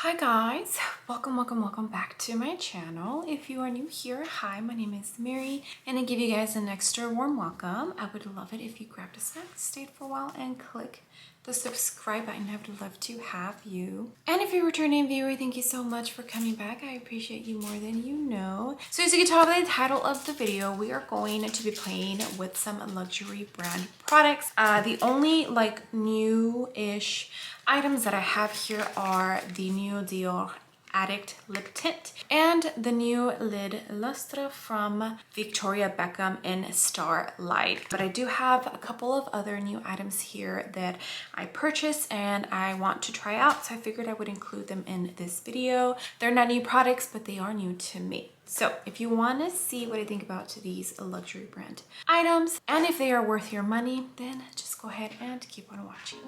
Hi guys, welcome back to my channel. If you are new here, hi, my name is Mary, and I give you guys an extra warm welcome. I would love it if you grabbed a snack, stayed for a while, and click the subscribe button. I would love to have you. And if you're a returning viewer, thank you so much for coming back. I appreciate you more than you know. So as you can tell by the title of the video, we are going to be playing with some luxury brand products. The only new-ish items that I have here are the new Dior Addict Lip Tint and the new Lid Lustre from Victoria Beckham in Starlight. But I do have a couple of other new items here that I purchased and I want to try out, so I figured I would include them in this video. They're not new products, but they are new to me. So if you want to see what I think about these luxury brand items and if they are worth your money, then just go ahead and keep on watching.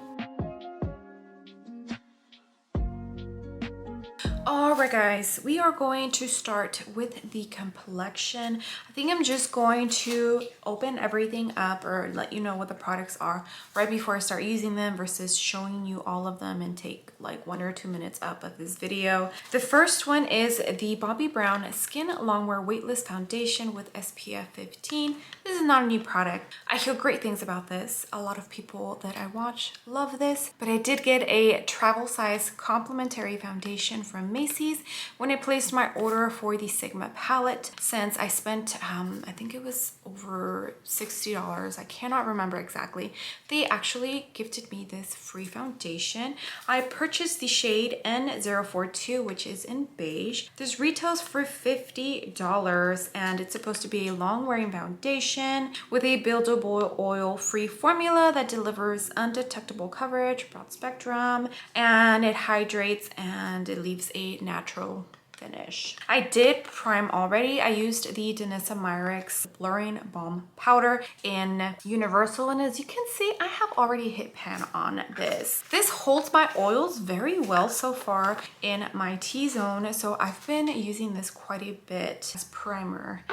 Alright guys, we are going to start with the complexion. I think I'm just going to open everything up or let you know what the products are right before I start using them versus showing you all of them and take like 1 or 2 minutes up of this video. The first one is the Bobbi Brown Skin Longwear Weightless Foundation with SPF 15. This is not a new product. I hear great things about this. A lot of people that I watch love this, but I did get a travel size complimentary foundation from Macy's when I placed my order for the Sigma palette. Since I spent I think it was over $60, I cannot remember exactly, they actually gifted me this free foundation. I purchased the shade N042, which is in beige. This retails for $50 and it's supposed to be a long wearing foundation with a buildable oil free formula that delivers undetectable coverage, broad spectrum, and it hydrates and it leaves a natural finish. I did prime already. I used the Danessa Myricks Blurring Balm Powder in Universal, and as you can see, I have already hit pan on this. This holds my oils very well so far in my T-zone, so I've been using this quite a bit as primer.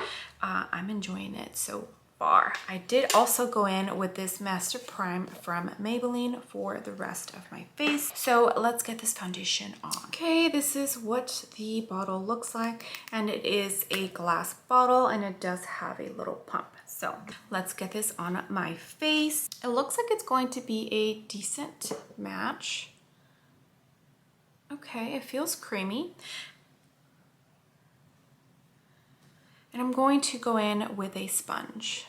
I'm enjoying it so far. I did also go in with this Master Prime from Maybelline for the rest of my face. So let's get this foundation on. Okay, this is what the bottle looks like, and it is a glass bottle and it does have a little pump. So let's get this on my face. It looks like it's going to be a decent match. Okay, it feels creamy. And I'm going to go in with a sponge.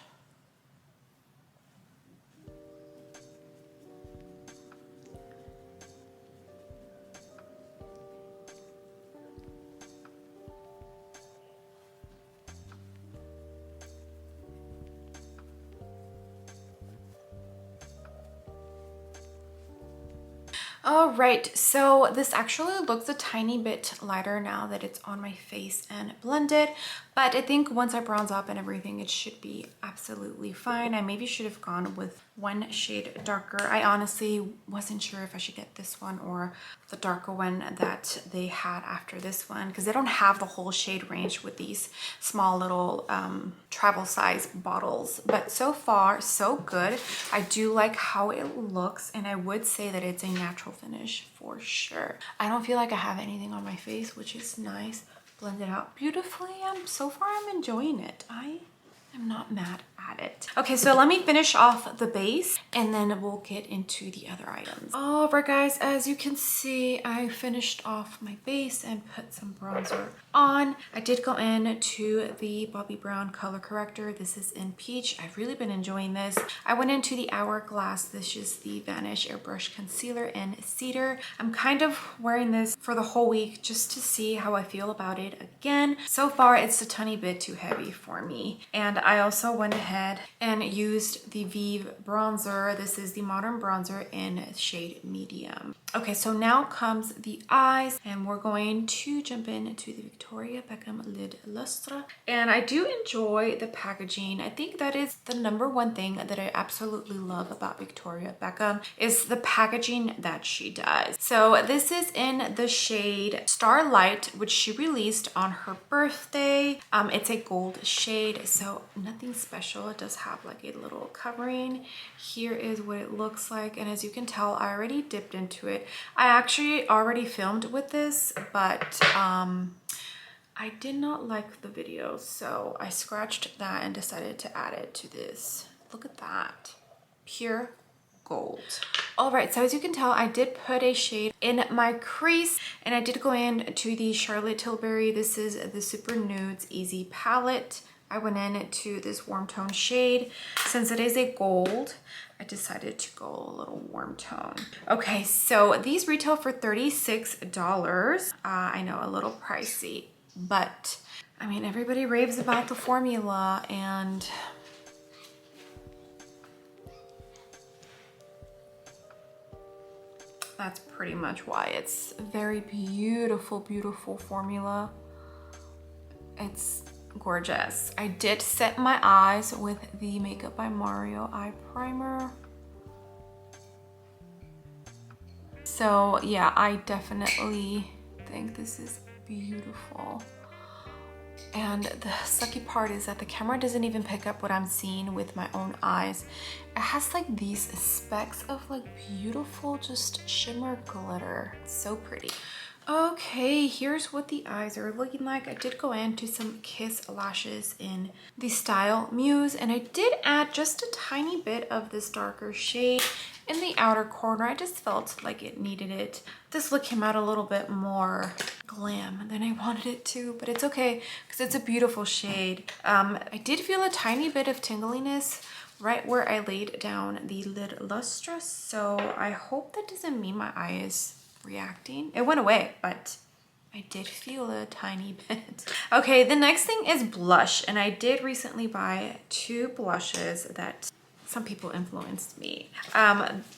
All right, so this actually looks a tiny bit lighter now that it's on my face and blended, but I think once I bronze up and everything, it should be absolutely fine. I maybe should have gone with one shade darker. I honestly wasn't sure if I should get this one or the darker one that they had after this one, because they don't have the whole shade range with these small little travel size bottles. But so far, so good. I do like how it looks, and I would say that it's a natural finish for sure. I don't feel like I have anything on my face, which is nice. Blended out beautifully, and so far I'm enjoying it. I am not mad at it. Okay, so let me finish off the base and then we'll get into the other items. All right guys, as you can see, I finished off my base and put some bronzer on. I did go in to the Bobbi Brown color corrector. This is in peach. I've really been enjoying this. I went into the Hourglass. This is the Vanish Airbrush Concealer in Cedar. I'm kind of wearing this for the whole week just to see how I feel about it again. So far, it's a tiny bit too heavy for me. And I also went ahead and used the Vive bronzer. This is the Modern Bronzer in shade medium. Okay, so now comes the eyes, and we're going to jump into the Victoria Beckham Lid Lustre. And I do enjoy the packaging. I think that is the #1 thing that I absolutely love about Victoria Beckham is the packaging that she does. So this is in the shade Starlight, which she released on her birthday. It's a gold shade, so nothing special. it does have like a little covering. Here is what it looks like, and as you can tell, I already dipped into it. I actually already filmed with this, but I did not like the video, so I scratched that and decided to add it to this. Look at that, pure gold. All right, so as you can tell, I did put a shade in my crease, and I did go into the Charlotte Tilbury. This is the Super Nudes Easy palette. I went in to this warm tone shade. Since it is a gold, I decided to go a little warm tone. Okay, so these retail for $36. I know, a little pricey, but I mean, everybody raves about the formula, and that's pretty much why. It's a very beautiful, beautiful formula. It's gorgeous. I did set my eyes with the Makeup by Mario eye primer. So yeah, I definitely think this is beautiful. And the sucky part is that the camera doesn't even pick up what I'm seeing with my own eyes. It has like these specks of like beautiful just shimmer glitter. It's so pretty. Okay, here's what the eyes are looking like. I did go into some Kiss lashes in the Style Muse, and I did add just a tiny bit of this darker shade in the outer corner. I just felt like it needed it. This look came out a little bit more glam than I wanted it to, but it's okay because it's a beautiful shade. I did feel a tiny bit of tingliness right where I laid down the lid lustrous, so I hope that doesn't mean my eye is reacting. It went away, but I did feel a tiny bit. Okay, the next thing is blush, and I did recently buy two blushes that some people influenced me.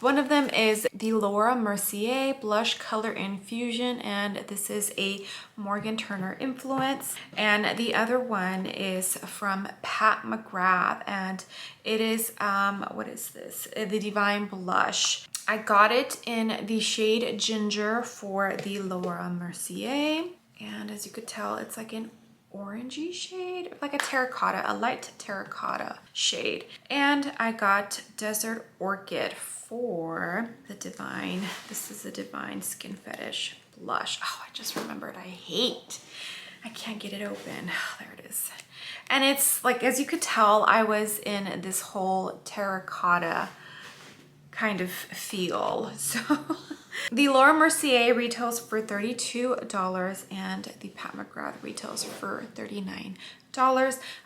One of them is the Laura Mercier Blush Color Infusion, and this is a Morgan Turner influence. And the other one is from Pat McGrath, and it is, what is this? The Divine Blush. I got it in the shade Ginger for the Laura Mercier. And as you could tell, it's like an orangey shade, like a terracotta, a light terracotta shade. And I got Desert Orchid for the Divine. This is a Divine Skin Fetish blush. Oh, I just remembered. I can't get it open. There it is. And it's like, as you could tell, I was in this whole terracotta kind of feel. So the Laura Mercier retails for $32 and the Pat McGrath retails for $39.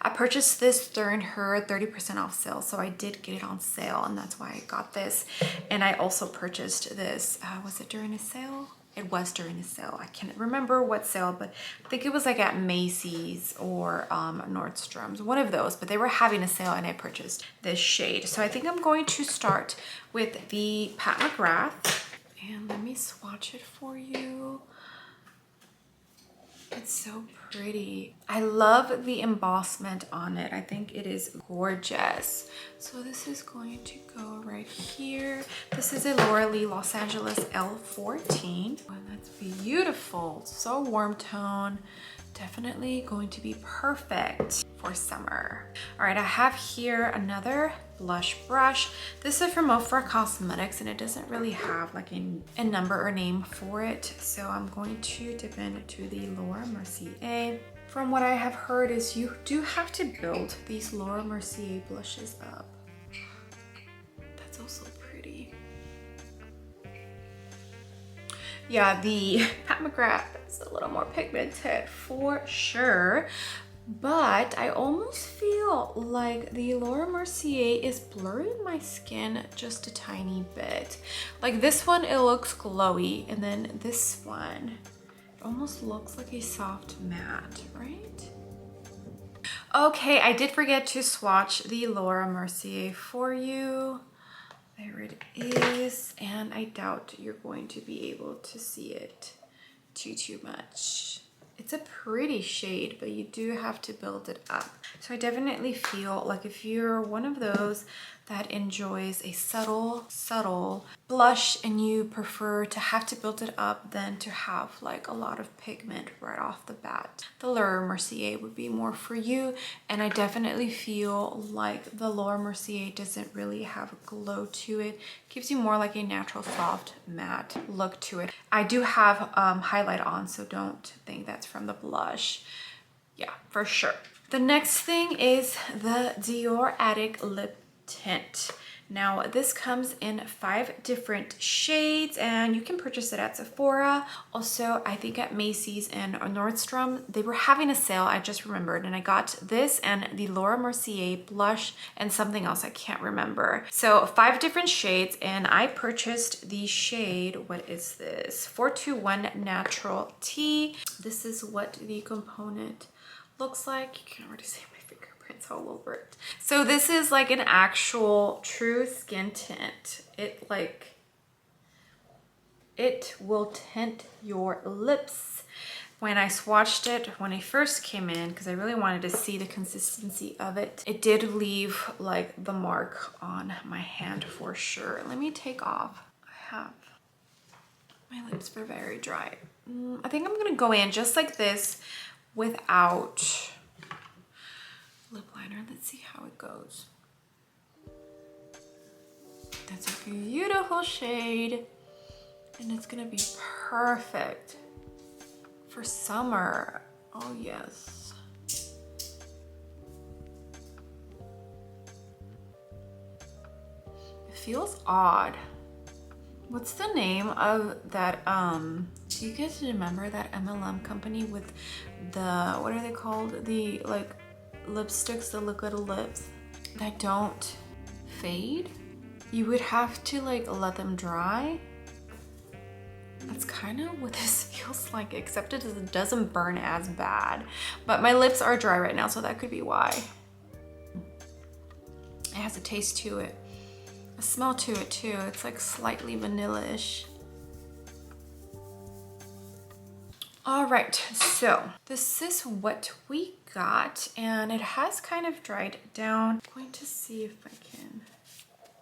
I purchased this during her 30% off sale, so I did get it on sale, and that's why I got this. And I also purchased this, was it during a sale? It was during a sale. I can't remember what sale, but I think it was like at Macy's or Nordstrom's, one of those, but they were having a sale and I purchased this shade. So I think I'm going to start with the Pat McGrath, and let me swatch it for you. It's so pretty. I love the embossment on it. I think it is gorgeous. So this is going to go right here. This is a Laura Lee Los Angeles L14. Oh, that's beautiful. So warm tone. Definitely going to be perfect for summer. All right, I have here another blush brush. This is from Ofra Cosmetics, and it doesn't really have like a number or name for it. So I'm going to dip into the Laura Mercier. From what I have heard is you do have to build these Laura Mercier blushes up. That's also pretty. Yeah, the Pat McGrath is a little more pigmented for sure, but I almost feel like the Laura Mercier is blurring my skin just a tiny bit. Like this one, it looks glowy, and then this one, it almost looks like a soft matte, right? Okay, I did forget to swatch the Laura Mercier for you. There it is, and I doubt you're going to be able to see it too much. It's a pretty shade, but you do have to build it up. So I definitely feel like if you're one of those that enjoys a subtle blush and you prefer to have to build it up than to have like a lot of pigment right off the bat, the Laura Mercier would be more for you. And I definitely feel like the Laura Mercier doesn't really have a glow to it. Gives you more like a natural soft matte look to it. I do have highlight on, so don't think that's from the blush. Yeah, for sure. The next thing is the Dior Addict Lip Tint. Now this comes in 5 different shades and you can purchase it at Sephora. Also, I think at Macy's and Nordstrom, they were having a sale, I just remembered, and I got this and the Laura Mercier blush and something else I can't remember. So 5 different shades, and I purchased the shade, what is this? 421 Natural Tea. This is what the component looks like. You can already see my fingerprints all over it. So this is like an actual true skin tint. It will tint your lips. When I swatched it when I first came in, because I really wanted to see the consistency of it, it did leave like the mark on my hand for sure. Let me take off. I have my lips were very dry. I think I'm gonna go in just like this without lip liner. Let's see how it goes. That's a beautiful shade and it's gonna be perfect for summer. Oh yes. It feels odd. What's the name of that, do you guys remember that MLM company with the, what are they called? The like lipsticks, the liquid lips that don't fade? You would have to like let them dry. That's kind of what this feels like, except it doesn't burn as bad. But my lips are dry right now, so that could be why. It has a taste to it. A smell to it too. It's like slightly vanilla-ish. All right, so this is what we got and it has kind of dried down. I'm going to see if I can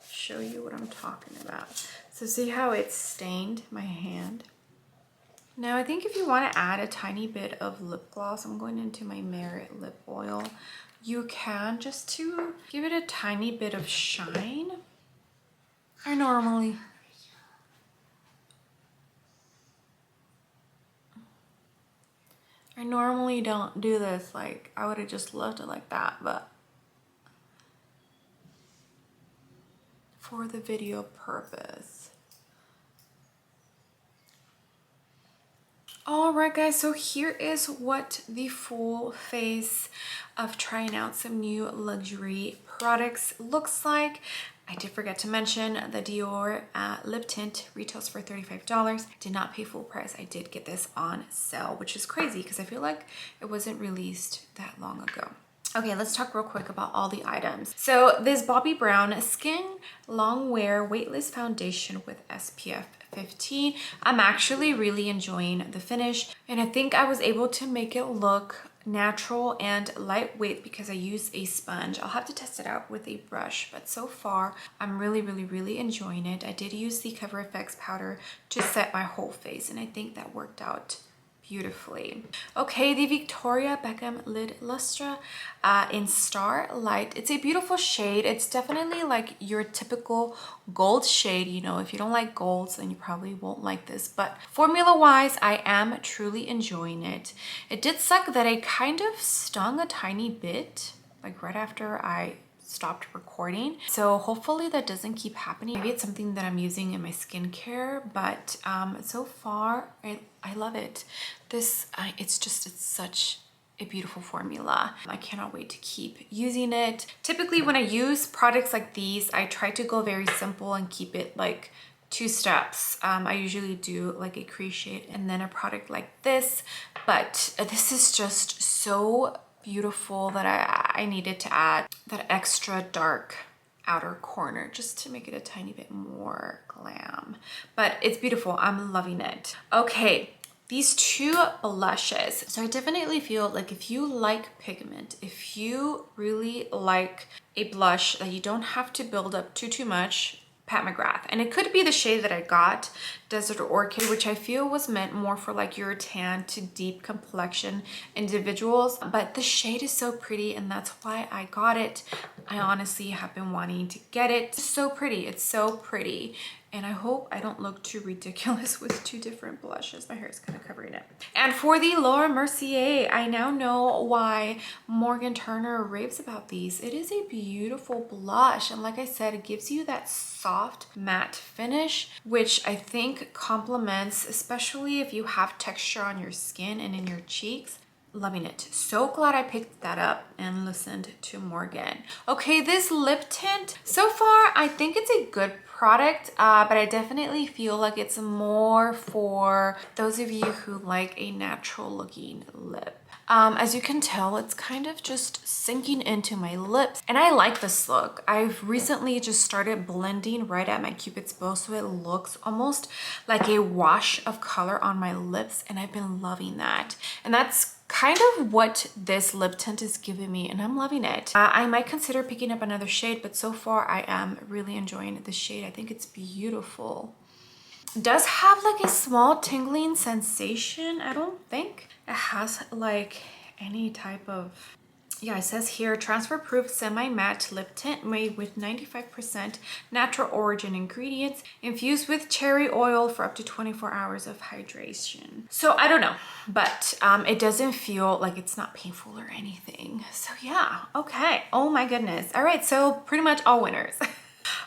show you what I'm talking about. So see how it's stained my hand? Now I think if you want to add a tiny bit of lip gloss, I'm going into my Merit lip oil. You can, just to give it a tiny bit of shine. I normally don't do this. Like, I would have just left it like that, but for the video purpose. All right guys, so here is what the full face of trying out some new luxury products looks like. I did forget to mention the Dior lip tint retails for $35. Did not pay full price. I did get this on sale, which is crazy because I feel like it wasn't released that long ago. Okay, let's talk real quick about all the items. So this Bobbi Brown Skin Long Wear Weightless Foundation with SPF 15. I'm actually really enjoying the finish and I think I was able to make it look natural and lightweight because I use a sponge. I'll have to test it out with a brush, but so far I'm really enjoying it. I did use the Cover FX powder to set my whole face and I think that worked out beautifully. Okay, the Victoria Beckham Lid Lustre in Starlight. It's a beautiful shade. It's definitely like your typical gold shade. You know, if you don't like golds, then you probably won't like this. But formula wise, I am truly enjoying it. It did suck that I kind of stung a tiny bit, like right after I stopped recording. So hopefully that doesn't keep happening. Maybe it's something that I'm using in my skincare, but so far I love it. This, it's such a beautiful formula. I cannot wait to keep using it. Typically when I use products like these, I try to go very simple and keep it like 2 steps. I usually do like a crease shade and then a product like this, but this is just so beautiful that I needed to add that extra dark outer corner just to make it a tiny bit more glam. But it's beautiful. I'm loving it. Okay, these two blushes. So I definitely feel like if you like pigment, if you really like a blush that you don't have to build up too much, Pat McGrath. And it could be the shade that I got, Desert Orchid, which I feel was meant more for like your tan to deep complexion individuals. But the shade is so pretty and that's why I got it. I honestly have been wanting to get it. It's so pretty. It's so pretty. And I hope I don't look too ridiculous with two different blushes. My hair is kind of covering it. And for the Laura Mercier, I now know why Morgan Turner raves about these. It is a beautiful blush. And like I said, it gives you that soft matte finish, which I think complements, especially if you have texture on your skin and in your cheeks. Loving it. So glad I picked that up and listened to Morgan. Okay, this lip tint, so far I think it's a good product, but I definitely feel like it's more for those of you who like a natural looking lip. As you can tell, it's kind of just sinking into my lips and I like this look. I've recently just started blending right at my cupid's bow, so it looks almost like a wash of color on my lips, and I've been loving that. And that's kind of what this lip tint is giving me, and I'm loving it. I might consider picking up another shade, but so far I am really enjoying the shade. I think it's beautiful. It does have like a small tingling sensation. I don't think it has like any type of, yeah, it says here, transfer proof semi-matte lip tint made with 95% natural origin ingredients, infused with cherry oil for up to 24 hours of hydration. So I don't know, but it doesn't feel like it's not painful or anything. So yeah, okay. Oh my goodness. All right, so pretty much all winners.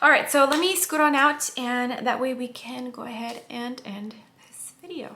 All right, so let me scoot on out and that way we can go ahead and end this video.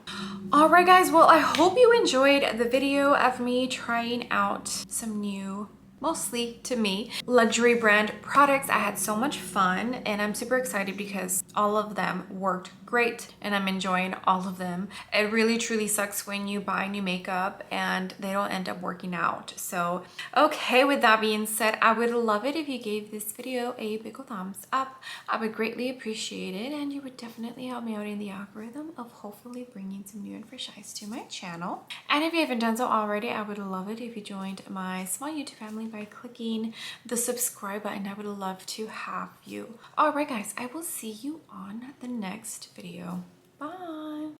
All right, guys, well, I hope you enjoyed the video of me trying out some new, mostly to me, luxury brand products. I had so much fun and I'm super excited because all of them worked great and I'm enjoying all of them. It really truly sucks when you buy new makeup and they don't end up working out. So, okay, with that being said, I would love it if you gave this video a big ol' thumbs up. I would greatly appreciate it and you would definitely help me out in the algorithm of hopefully bringing some new and fresh eyes to my channel. And if you haven't done so already, I would love it if you joined my small YouTube family by clicking the subscribe button. I would love to have you. All right, guys, I will see you on the next video. Bye.